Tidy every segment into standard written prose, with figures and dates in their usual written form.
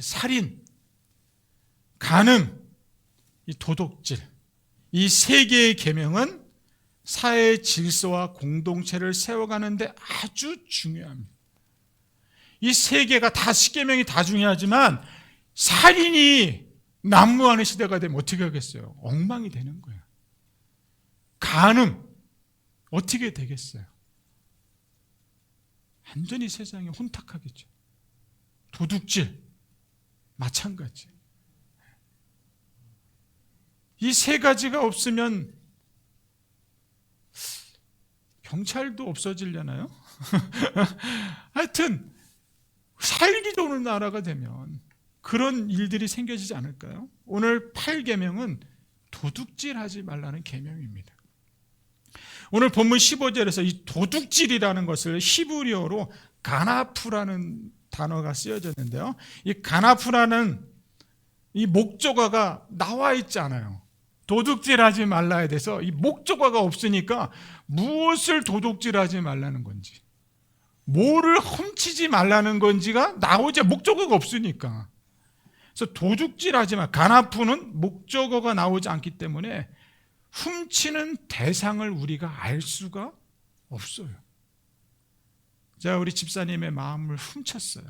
살인, 간음, 이 도둑질, 이 세 개의 계명은 사회의 질서와 공동체를 세워가는데 아주 중요합니다. 이 세 개가 다 10계명이 다 중요하지만 살인이 난무하는 시대가 되면 어떻게 하겠어요? 엉망이 되는 거예요. 간음 어떻게 되겠어요? 완전히 세상이 혼탁하겠죠. 도둑질 마찬가지. 이 세 가지가 없으면 경찰도 없어지려나요? 하여튼 살기 좋은 나라가 되면 그런 일들이 생겨지지 않을까요? 오늘 8계명은 도둑질하지 말라는 계명입니다. 오늘 본문 15절에서 이 도둑질이라는 것을 히브리어로 가나프라는 단어가 쓰여졌는데요. 이 가나프라는 이 목적어가 나와 있지 않아요. 도둑질하지 말라에 대해서 이 목적어가 없으니까 무엇을 도둑질하지 말라는 건지, 뭐를 훔치지 말라는 건지가 나오지, 목적어가 없으니까. 그래서 도둑질하지 말, 가나프는 목적어가 나오지 않기 때문에 훔치는 대상을 우리가 알 수가 없어요. 제가 우리 집사님의 마음을 훔쳤어요.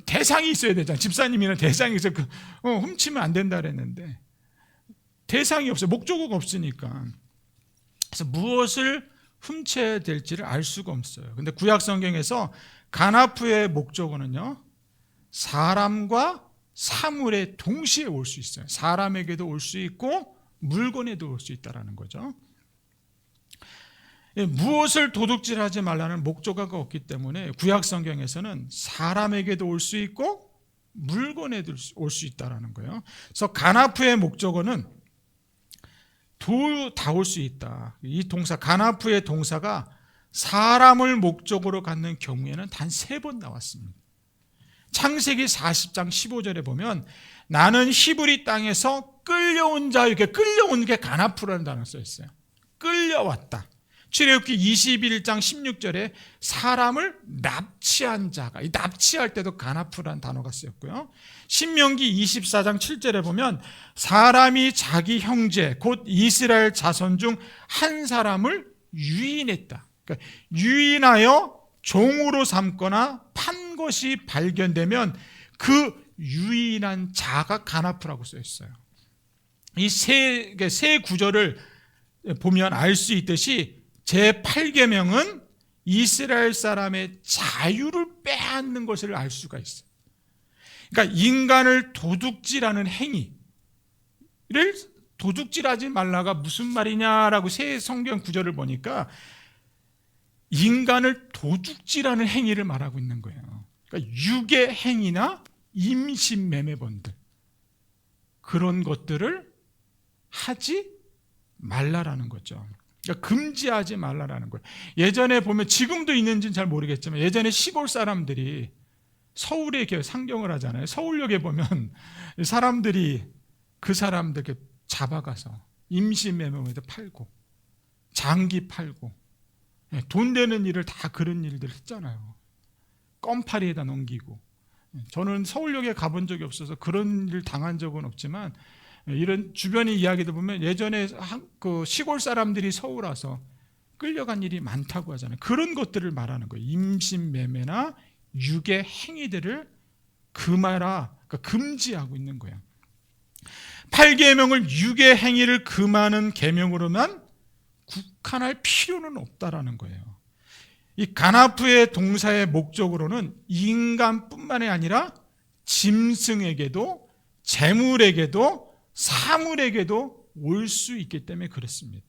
대상이 있어야 되잖아요. 집사님이나 대상이 있어서 훔치면 안 된다 그랬는데 대상이 없어요. 목적어가 없으니까. 그래서 무엇을 훔쳐야 될지를 알 수가 없어요. 근데 구약 성경에서 가나프의 목적어는요, 사람과 사물에 동시에 올 수 있어요. 사람에게도 올 수 있고 물건에도 올 수 있다는 거죠. 무엇을 도둑질하지 말라는 목적어가 없기 때문에 구약 성경에서는 사람에게도 올 수 있고 물건에도 올 수 있다는 거예요. 그래서 가나프의 목적어는 다 올 수 있다. 이 동사, 가나프의 동사가 사람을 목적으로 갖는 경우에는 단 3번 나왔습니다. 창세기 40장 15절에 보면 나는 히브리 땅에서 끌려온 자, 이렇게 끌려온 게 가나프라는 단어가 써있어요. 끌려왔다. 출애굽기 21장 16절에 사람을 납치한 자가, 이 납치할 때도 가나프라는 단어가 쓰였고요. 신명기 24장 7절에 보면 사람이 자기 형제 곧 이스라엘 자손 중 한 사람을 유인했다. 그러니까 유인하여 종으로 삼거나 판 것이 발견되면 그 유인한 자가 가나프라고 써있어요. 이 세 구절을 보면 알 수 있듯이 제8계명은 이스라엘 사람의 자유를 빼앗는 것을 알 수가 있어요. 그러니까 인간을 도둑질하는 행위를 도둑질하지 말라가 무슨 말이냐라고 새 성경 구절을 보니까 인간을 도둑질하는 행위를 말하고 있는 거예요. 그러니까 유괴 행위나 임신매매범들, 그런 것들을 하지 말라라는 거죠. 그러니까 금지하지 말라라는 거예요. 예전에 보면, 지금도 있는지는 잘 모르겠지만 예전에 시골 사람들이 서울에 이렇게 상경을 하잖아요. 서울역에 보면 사람들이 그 사람들 이렇게 잡아가서 임신매매범에도 팔고 장기 팔고 돈 되는 일을 다 그런 일들 했잖아요. 껌파리에다 넘기고. 저는 서울역에 가본 적이 없어서 그런 일 당한 적은 없지만 이런 주변의 이야기들 보면 예전에 그 시골 사람들이 서울 와서 끌려간 일이 많다고 하잖아요. 그런 것들을 말하는 거예요. 임신매매나 유괴 행위들을 금하라, 그러니까 금지하고 있는 거예요. 8계명을 유괴 행위를 금하는 계명으로만 국한할 필요는 없다라는 거예요. 이 가나프의 동사의 목적으로는 인간뿐만이 아니라 짐승에게도 재물에게도 사물에게도 올 수 있기 때문에 그렇습니다.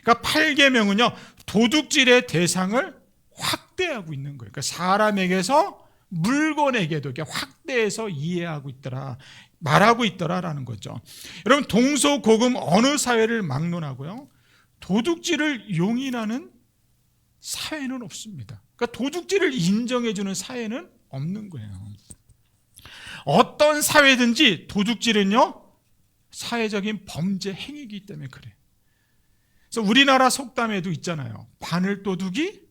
그러니까 8계명은요, 도둑질의 대상을 확대하고 있는 거예요. 그러니까 사람에게서 물건에게도 이렇게 확대해서 이해하고 있더라, 말하고 있더라라는 거죠. 여러분, 동서고금 어느 사회를 막론하고요, 도둑질을 용인하는 사회는 없습니다. 그러니까 도둑질을 인정해주는 사회는 없는 거예요. 어떤 사회든지 도둑질은요, 사회적인 범죄 행위이기 때문에 그래요. 그래서 우리나라 속담에도 있잖아요. 바늘도둑이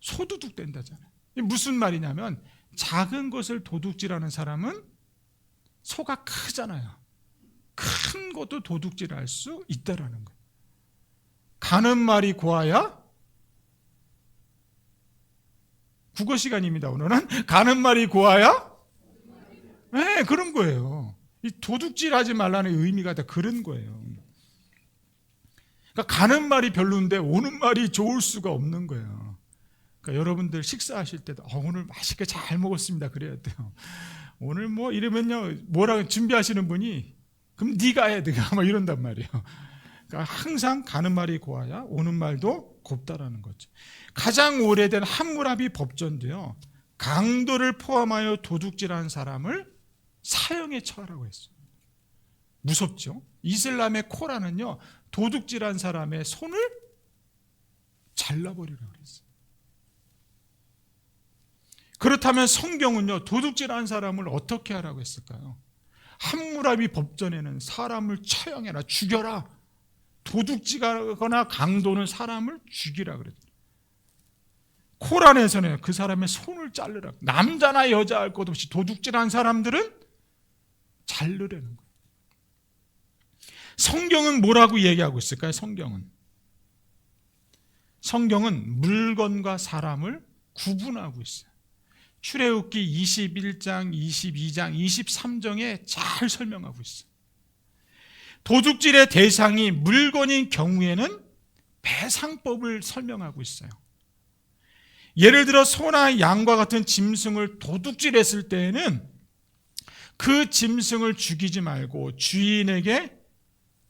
소도둑 된다잖아요. 무슨 말이냐면 작은 것을 도둑질하는 사람은 소가 크잖아요. 큰 것도 도둑질할 수 있다라는 거예요. 가는 말이 고와야, 국어 시간입니다. 오늘은 가는 말이 고와야, 네, 그런 거예요. 이 도둑질하지 말라는 의미가 다 그런 거예요. 그러니까 가는 말이 별로인데 오는 말이 좋을 수가 없는 거예요. 그러니까 여러분들 식사하실 때도 오늘 맛있게 잘 먹었습니다 그래야 돼요. 오늘 뭐 이러면요, 뭐라고 준비하시는 분이 그럼 네가 해, 네가 막 이런단 말이에요. 그러니까 항상 가는 말이 고와야 오는 말도 곱다라는 거죠. 가장 오래된 함무라비 법전도요, 강도를 포함하여 도둑질한 사람을 사형에 처하라고 했어요. 무섭죠? 이슬람의 코란은요, 도둑질한 사람의 손을 잘라버리라고 그랬어요. 그렇다면 성경은요, 도둑질한 사람을 어떻게 하라고 했을까요? 함무라비 법전에는 사람을 처형해라, 죽여라, 도둑질하거나 강도는 사람을 죽이라 그랬어요. 코란에서는 그 사람의 손을 자르라, 남자나 여자 할 것 없이 도둑질한 사람들은 자르라는 거예요. 성경은 뭐라고 얘기하고 있을까요? 성경은 물건과 사람을 구분하고 있어요. 출애굽기 21장, 22장, 23장에 잘 설명하고 있어요. 도둑질의 대상이 물건인 경우에는 배상법을 설명하고 있어요. 예를 들어 소나 양과 같은 짐승을 도둑질했을 때에는 그 짐승을 죽이지 말고 주인에게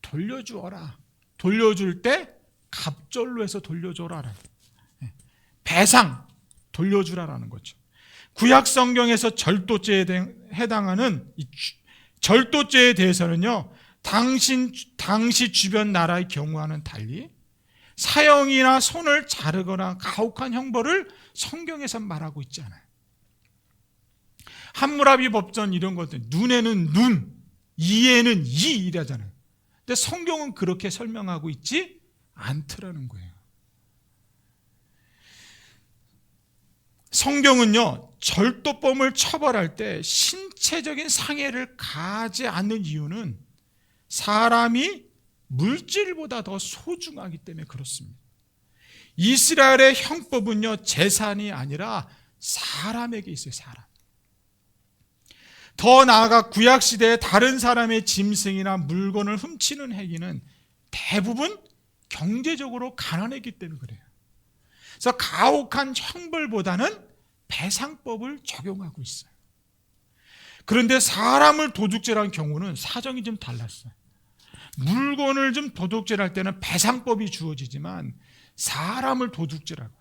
돌려주어라. 돌려줄 때 갑절로 해서 돌려줘라. 배상, 돌려주라라는 거죠. 구약 성경에서 절도죄에 해당하는 이 절도죄에 대해서는요, 당시 주변 나라의 경우와는 달리 사형이나 손을 자르거나 가혹한 형벌을 성경에서 말하고 있지 않아요. 함무라비 법전 이런 것들, 눈에는 눈, 이에는 이 이라잖아요. 근데 성경은 그렇게 설명하고 있지 않더라는 거예요. 성경은요, 절도범을 처벌할 때 신체적인 상해를 가하지 않는 이유는 사람이 물질보다 더 소중하기 때문에 그렇습니다. 이스라엘의 형법은요, 재산이 아니라 사람에게 있어요. 사람. 더 나아가 구약시대에 다른 사람의 짐승이나 물건을 훔치는 행위는 대부분 경제적으로 가난했기 때문에 그래요. 그래서 가혹한 형벌보다는 배상법을 적용하고 있어요. 그런데 사람을 도둑질한 경우는 사정이 좀 달랐어요. 물건을 좀 도둑질할 때는 배상법이 주어지지만 사람을 도둑질하고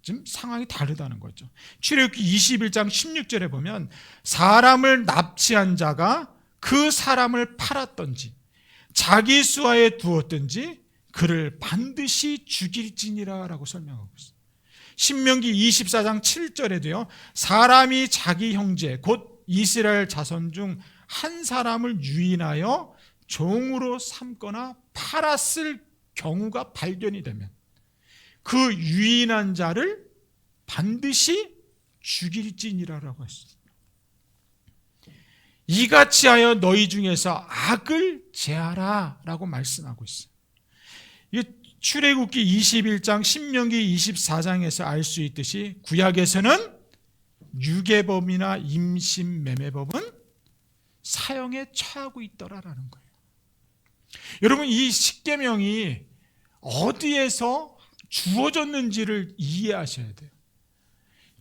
좀 상황이 다르다는 거죠. 출애굽기 21장 16절에 보면 사람을 납치한 자가 그 사람을 팔았던지 자기 수하에 두었든지 그를 반드시 죽일지니라 라고 설명하고 있어요. 신명기 24장 7절에도요, 사람이 자기 형제 곧 이스라엘 자손 중 한 사람을 유인하여 종으로 삼거나 팔았을 경우가 발견이 되면 그 유인한 자를 반드시 죽일지니라라고 했습니다. 이같이 하여 너희 중에서 악을 제하라 라고 말씀하고 있어요. 이게 출애굽기 21장, 신명기 24장에서 알 수 있듯이 구약에서는 유괴범이나 임신매매범은 사형에 처하고 있더라라는 거예요. 여러분, 이 십계명이 어디에서 주어졌는지를 이해하셔야 돼요.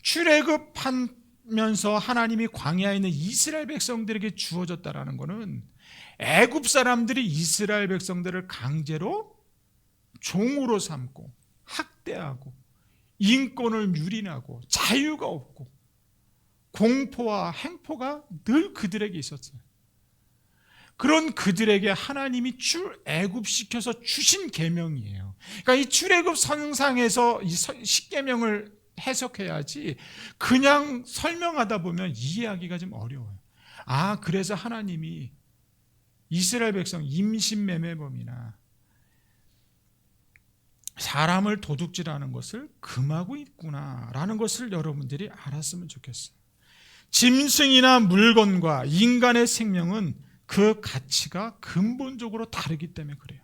출애굽하면서 하나님이 광야에 있는 이스라엘 백성들에게 주어졌다라는 것은 애굽 사람들이 이스라엘 백성들을 강제로 종으로 삼고 학대하고 인권을 유린하고 자유가 없고 공포와 행포가 늘 그들에게 있었어요. 그런 그들에게 하나님이 출애굽시켜서 주신 계명이에요. 그러니까 이 출애굽 선상에서 이 십계명을 해석해야지 그냥 설명하다 보면 이해하기가 좀 어려워요. 아, 그래서 하나님이 이스라엘 백성 임신매매범이나 사람을 도둑질하는 것을 금하고 있구나라는 것을 여러분들이 알았으면 좋겠어요. 짐승이나 물건과 인간의 생명은 그 가치가 근본적으로 다르기 때문에 그래요.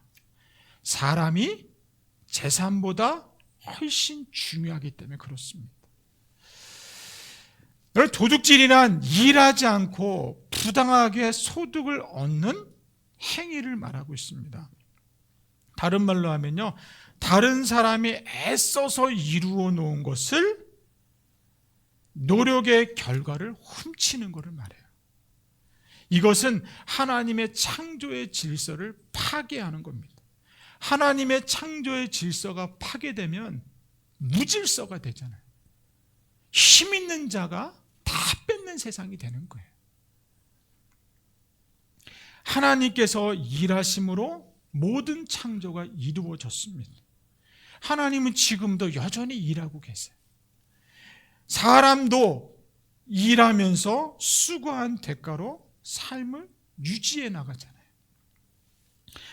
사람이 재산보다 훨씬 중요하기 때문에 그렇습니다. 도둑질이란 일하지 않고 부당하게 소득을 얻는 행위를 말하고 있습니다. 다른 말로 하면요, 다른 사람이 애써서 이루어 놓은 것을, 노력의 결과를 훔치는 것을 말해요. 이것은 하나님의 창조의 질서를 파괴하는 겁니다. 하나님의 창조의 질서가 파괴되면 무질서가 되잖아요. 힘 있는 자가 다 뺏는 세상이 되는 거예요. 하나님께서 일하심으로 모든 창조가 이루어졌습니다. 하나님은 지금도 여전히 일하고 계세요. 사람도 일하면서 수고한 대가로 삶을 유지해 나가잖아요.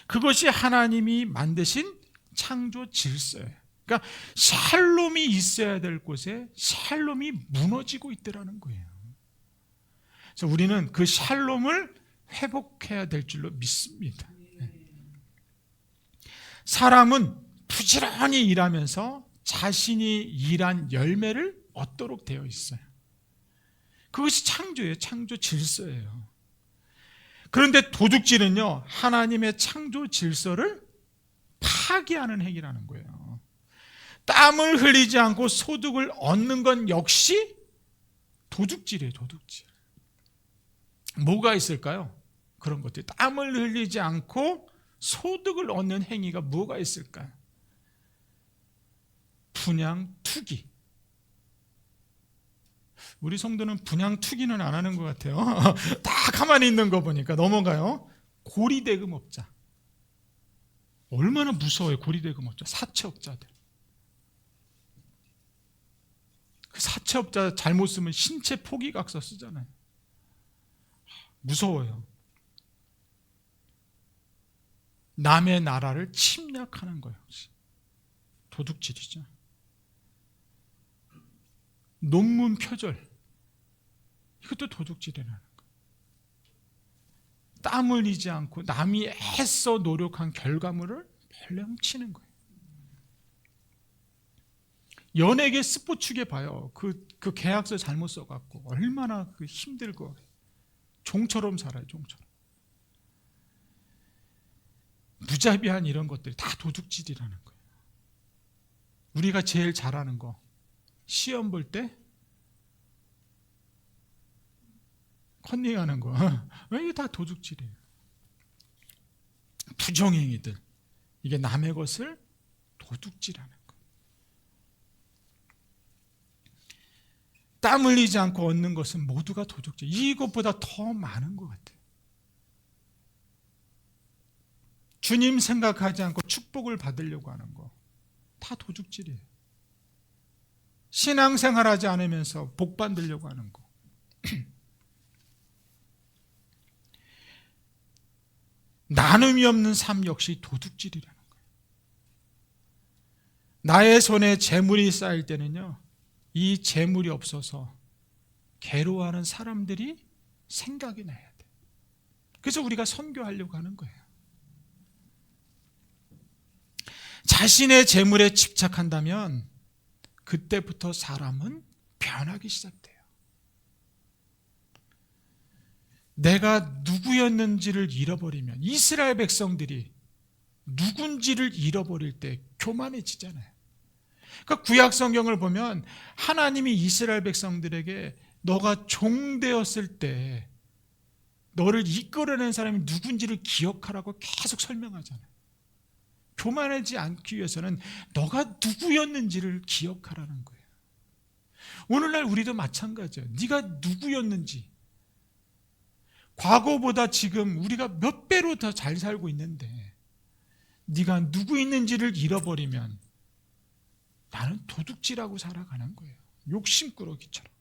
그것이 하나님이 만드신 창조 질서예요. 그러니까 샬롬이 있어야 될 곳에 샬롬이 무너지고 있더라는 거예요. 그래서 우리는 그 샬롬을 회복해야 될 줄로 믿습니다. 사람은 부지런히 일하면서 자신이 일한 열매를 얻도록 되어 있어요. 그것이 창조예요. 창조 질서예요. 그런데 도둑질은요, 하나님의 창조 질서를 파괴하는 행위라는 거예요. 땀을 흘리지 않고 소득을 얻는 건 역시 도둑질이에요. 도둑질. 뭐가 있을까요? 그런 것들. 땀을 흘리지 않고 소득을 얻는 행위가 뭐가 있을까요? 분양 투기. 우리 성도는 분양 투기는 안 하는 것 같아요. 다 가만히 있는 거 보니까 넘어가요. 고리대금업자. 얼마나 무서워요. 고리대금업자. 사채업자들. 그 사채업자 잘못 쓰면 신체 포기각서 쓰잖아요. 무서워요. 남의 나라를 침략하는 거예요. 도둑질이죠. 논문 표절, 이것도 도둑질이라는 거예요. 땀 흘리지 않고 남이 애써 노력한 결과물을 몰래 훔치는 거예요. 연예계 스포츠계 봐요. 그 계약서 잘못 써갖고 얼마나 힘들고 종처럼 살아요. 종처럼. 무자비한 이런 것들이 다 도둑질이라는 거예요. 우리가 제일 잘하는 거, 시험 볼 때 컨닝하는 거, 이게 다 도둑질이에요. 부정행위들, 이게 남의 것을 도둑질하는 거예요. 땀 흘리지 않고 얻는 것은 모두가 도둑질. 이것보다 더 많은 것 같아요. 주님 생각하지 않고 축복을 받으려고 하는 거, 다 도둑질이에요. 신앙생활하지 않으면서 복 받으려고 하는 거. 나눔이 없는 삶 역시 도둑질이라는 거예요. 나의 손에 재물이 쌓일 때는요, 이 재물이 없어서 괴로워하는 사람들이 생각이 나야 돼. 그래서 우리가 선교하려고 하는 거예요. 자신의 재물에 집착한다면 그때부터 사람은 변하기 시작돼요. 내가 누구였는지를 잃어버리면, 이스라엘 백성들이 누군지를 잃어버릴 때 교만해지잖아요. 그러니까 구약 성경을 보면 하나님이 이스라엘 백성들에게 너가 종 되었을 때 너를 이끌어낸 사람이 누군지를 기억하라고 계속 설명하잖아요. 교만하지 않기 위해서는 너가 누구였는지를 기억하라는 거예요. 오늘날 우리도 마찬가지예요. 네가 누구였는지. 과거보다 지금 우리가 몇 배로 더 잘 살고 있는데 네가 누구 있는지를 잃어버리면 나는 도둑질하고 살아가는 거예요. 욕심꾸러기처럼.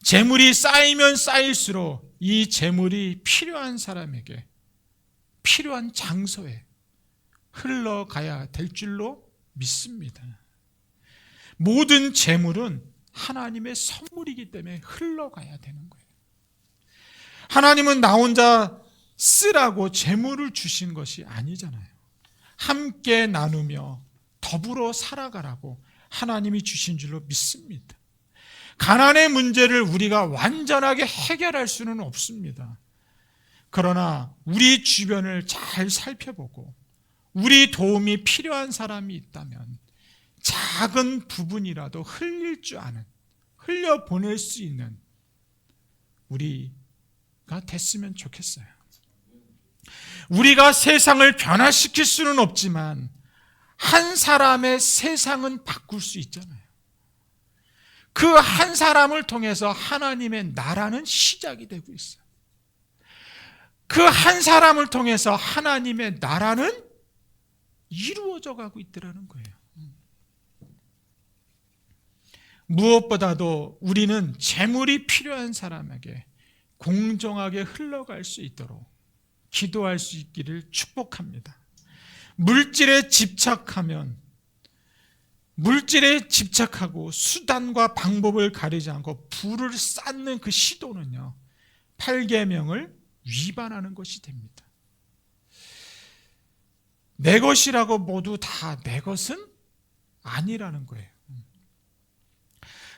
재물이 쌓이면 쌓일수록 이 재물이 필요한 사람에게, 필요한 장소에 흘러가야 될 줄로 믿습니다. 모든 재물은 하나님의 선물이기 때문에 흘러가야 되는 거예요. 하나님은 나 혼자 쓰라고 재물을 주신 것이 아니잖아요. 함께 나누며 더불어 살아가라고 하나님이 주신 줄로 믿습니다. 가난의 문제를 우리가 완전하게 해결할 수는 없습니다. 그러나 우리 주변을 잘 살펴보고 우리 도움이 필요한 사람이 있다면 작은 부분이라도 흘릴 줄 아는, 흘려보낼 수 있는 우리가 됐으면 좋겠어요. 우리가 세상을 변화시킬 수는 없지만 한 사람의 세상은 바꿀 수 있잖아요. 그 한 사람을 통해서 하나님의 나라는 시작이 되고 있어요. 그 한 사람을 통해서 하나님의 나라는 이루어져 가고 있더라는 거예요. 무엇보다도 우리는 재물이 필요한 사람에게 공정하게 흘러갈 수 있도록 기도할 수 있기를 축복합니다. 물질에 집착하고 수단과 방법을 가리지 않고 부를 쌓는 그 시도는요, 8계명을 위반하는 것이 됩니다. 내 것이라고 모두 다 내 것은 아니라는 거예요.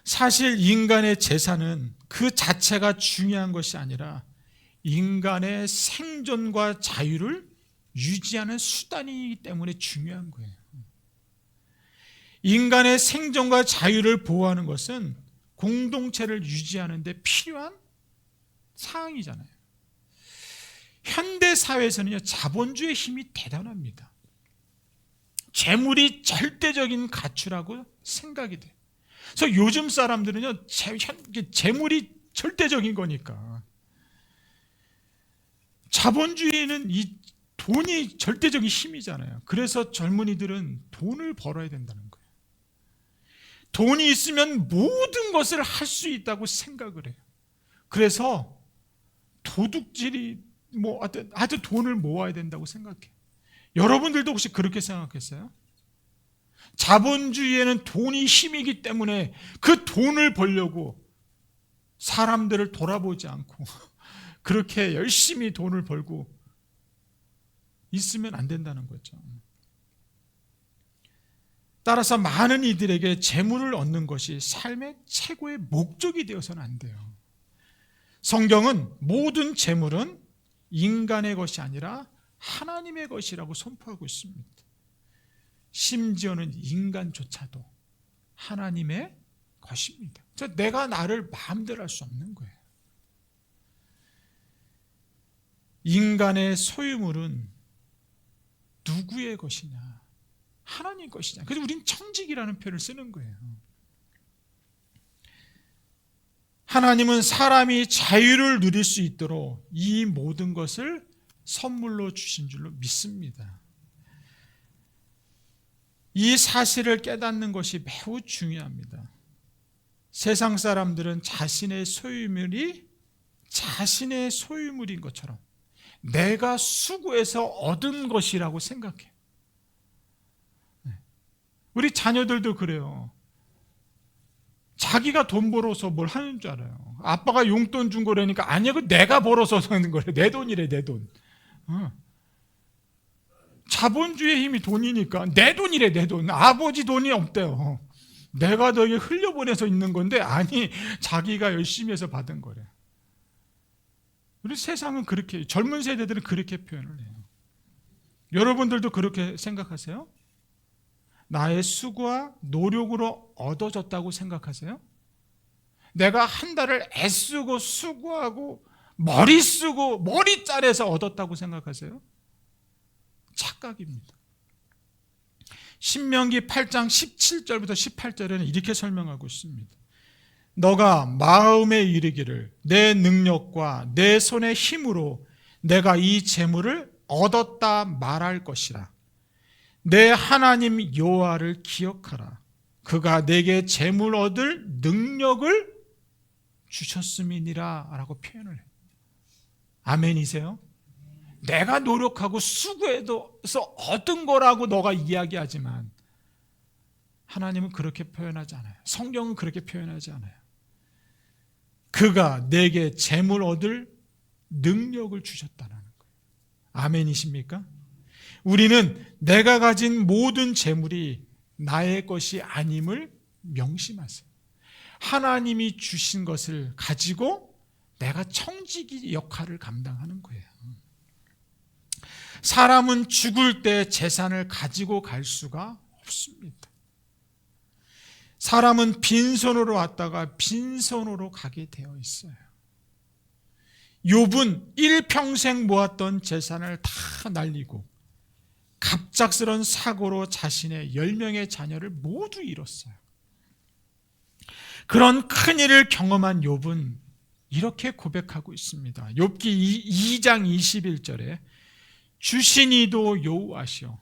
사실 인간의 재산은 그 자체가 중요한 것이 아니라 인간의 생존과 자유를 유지하는 수단이기 때문에 중요한 거예요. 인간의 생존과 자유를 보호하는 것은 공동체를 유지하는 데 필요한 사항이잖아요. 현대 사회에서는요, 자본주의 힘이 대단합니다. 재물이 절대적인 가치라고 생각이 돼요. 그래서 요즘 사람들은요, 재물이 절대적인 거니까. 자본주의는 이 돈이 절대적인 힘이잖아요. 그래서 젊은이들은 돈을 벌어야 된다는 거예요. 돈이 있으면 모든 것을 할 수 있다고 생각을 해요. 그래서 도둑질이 아주 돈을 모아야 된다고 생각해요. 여러분들도 혹시 그렇게 생각했어요? 자본주의에는 돈이 힘이기 때문에 그 돈을 벌려고 사람들을 돌아보지 않고 그렇게 열심히 돈을 벌고 있으면 안 된다는 거죠. 따라서 많은 이들에게 재물을 얻는 것이 삶의 최고의 목적이 되어서는 안 돼요. 성경은 모든 재물은 인간의 것이 아니라 하나님의 것이라고 선포하고 있습니다. 심지어는 인간조차도 하나님의 것입니다. 내가 나를 마음대로 할 수 없는 거예요. 인간의 소유물은 누구의 것이냐? 하나님 것이냐? 그래서 우리는 청직이라는 표현을 쓰는 거예요. 하나님은 사람이 자유를 누릴 수 있도록 이 모든 것을 선물로 주신 줄로 믿습니다. 이 사실을 깨닫는 것이 매우 중요합니다. 세상 사람들은 자신의 소유물이 자신의 소유물인 것처럼 내가 수고해서 얻은 것이라고 생각해요. 우리 자녀들도 그래요. 자기가 돈 벌어서 뭘 하는 줄 알아요. 아빠가 용돈 준 거라니까 아니야, 그 내가 벌어서 하는 거래. 내 돈이래, 내 돈. 자본주의의 힘이 돈이니까 내 돈이래, 내 돈. 아버지 돈이 없대요. 내가 너에게 흘려보내서 있는 건데 아니, 자기가 열심히 해서 받은 거래. 우리 세상은 그렇게, 젊은 세대들은 그렇게 표현을 해요. 여러분들도 그렇게 생각하세요? 나의 수고와 노력으로 얻어졌다고 생각하세요? 내가 한 달을 애쓰고 수고하고 머리 쓰고 머리 짜내서 얻었다고 생각하세요? 착각입니다. 신명기 8장 17절부터 18절에는 이렇게 설명하고 있습니다. 너가 마음에 이르기를 내 능력과 내 손의 힘으로 내가 이 재물을 얻었다 말할 것이라. 내 하나님 여호와를 기억하라. 그가 내게 재물 얻을 능력을 주셨음이니라 라고 표현을 해요. 아멘이세요? 내가 노력하고 수고해서 얻은 거라고 너가 이야기하지만 하나님은 그렇게 표현하지 않아요. 성경은 그렇게 표현하지 않아요. 그가 내게 재물 얻을 능력을 주셨다는 거예요. 아멘이십니까? 우리는 내가 가진 모든 재물이 나의 것이 아님을 명심하세요. 하나님이 주신 것을 가지고 내가 청지기 역할을 감당하는 거예요. 사람은 죽을 때 재산을 가지고 갈 수가 없습니다. 사람은 빈손으로 왔다가 빈손으로 가게 되어 있어요. 욥은 일평생 모았던 재산을 다 날리고 갑작스런 사고로 자신의 10명의 자녀를 모두 잃었어요. 그런 큰일을 경험한 욥은 이렇게 고백하고 있습니다. 욥기 2장 21절에 주신 이도 여호와시오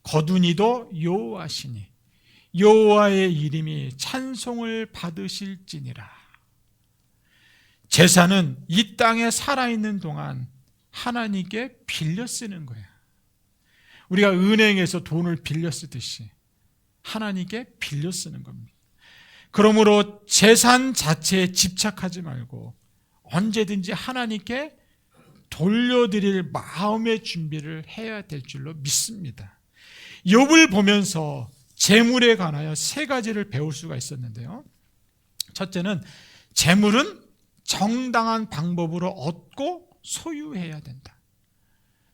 거둔 이도 여호와시니 여호와의 이름이 찬송을 받으실지니라. 재산은 이 땅에 살아있는 동안 하나님께 빌려 쓰는 거예요. 우리가 은행에서 돈을 빌려 쓰듯이 하나님께 빌려 쓰는 겁니다. 그러므로 재산 자체에 집착하지 말고 언제든지 하나님께 돌려드릴 마음의 준비를 해야 될 줄로 믿습니다. 욥을 보면서 재물에 관하여 3가지를 배울 수가 있었는데요. 첫째는 재물은 정당한 방법으로 얻고 소유해야 된다.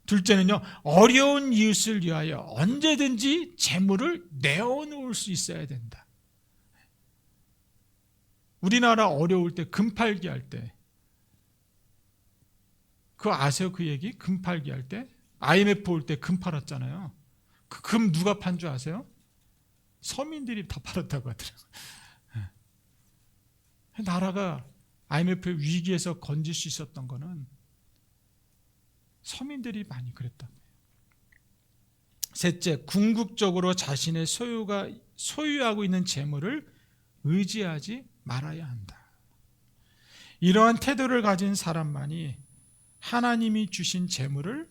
둘째는요, 어려운 이웃을 위하여 언제든지 재물을 내어놓을 수 있어야 된다. 우리나라 어려울 때 금팔기 할 때, 그거 아세요? 그 얘기? 금팔기 할 때? IMF 올 때 금 팔았잖아요. 그 금 누가 판 줄 아세요? 서민들이 다 팔았다고 하더라고요. 나라가 IMF 위기에서 건질 수 있었던 거는 서민들이 많이 그랬다. 셋째, 궁극적으로 자신의 소유하고 있는 재물을 의지하지 말아야 한다. 이러한 태도를 가진 사람만이 하나님이 주신 재물을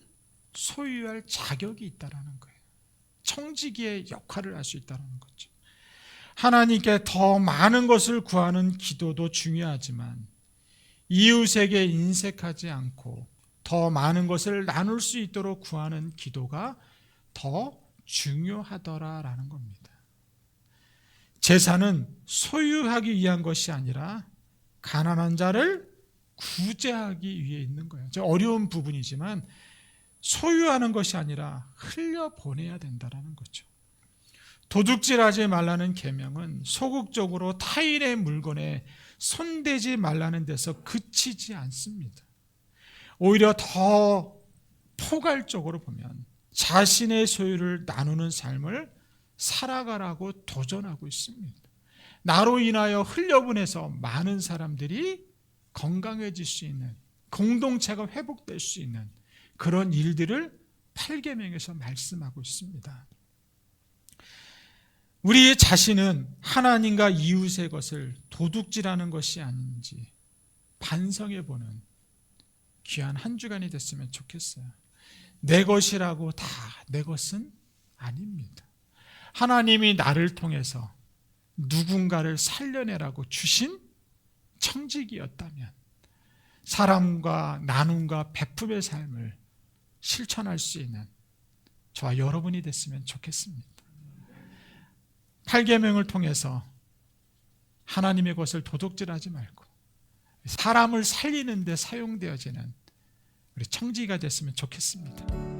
소유할 자격이 있다는 거예요. 청지기의 역할을 할 수 있다는 거죠. 하나님께 더 많은 것을 구하는 기도도 중요하지만 이웃에게 인색하지 않고 더 많은 것을 나눌 수 있도록 구하는 기도가 더 중요하더라라는 겁니다. 재산은 소유하기 위한 것이 아니라 가난한 자를 구제하기 위해 있는 거예요. 어려운 부분이지만 소유하는 것이 아니라 흘려보내야 된다는 거죠. 도둑질하지 말라는 계명은 소극적으로 타인의 물건에 손대지 말라는 데서 그치지 않습니다. 오히려 더 포괄적으로 보면 자신의 소유를 나누는 삶을 살아가라고 도전하고 있습니다. 나로 인하여 흘려보내서 많은 사람들이 건강해질 수 있는, 공동체가 회복될 수 있는 그런 일들을 8계명에서 말씀하고 있습니다. 우리 자신은 하나님과 이웃의 것을 도둑질하는 것이 아닌지 반성해보는 귀한 한 주간이 됐으면 좋겠어요. 내 것이라고 다 내 것은 아닙니다. 하나님이 나를 통해서 누군가를 살려내라고 주신 청지기였다면 사람과 나눔과 베품의 삶을 실천할 수 있는 저와 여러분이 됐으면 좋겠습니다. 8계명을 통해서 하나님의 것을 도둑질하지 말고 사람을 살리는 데 사용되어지는 우리 청지기가 됐으면 좋겠습니다.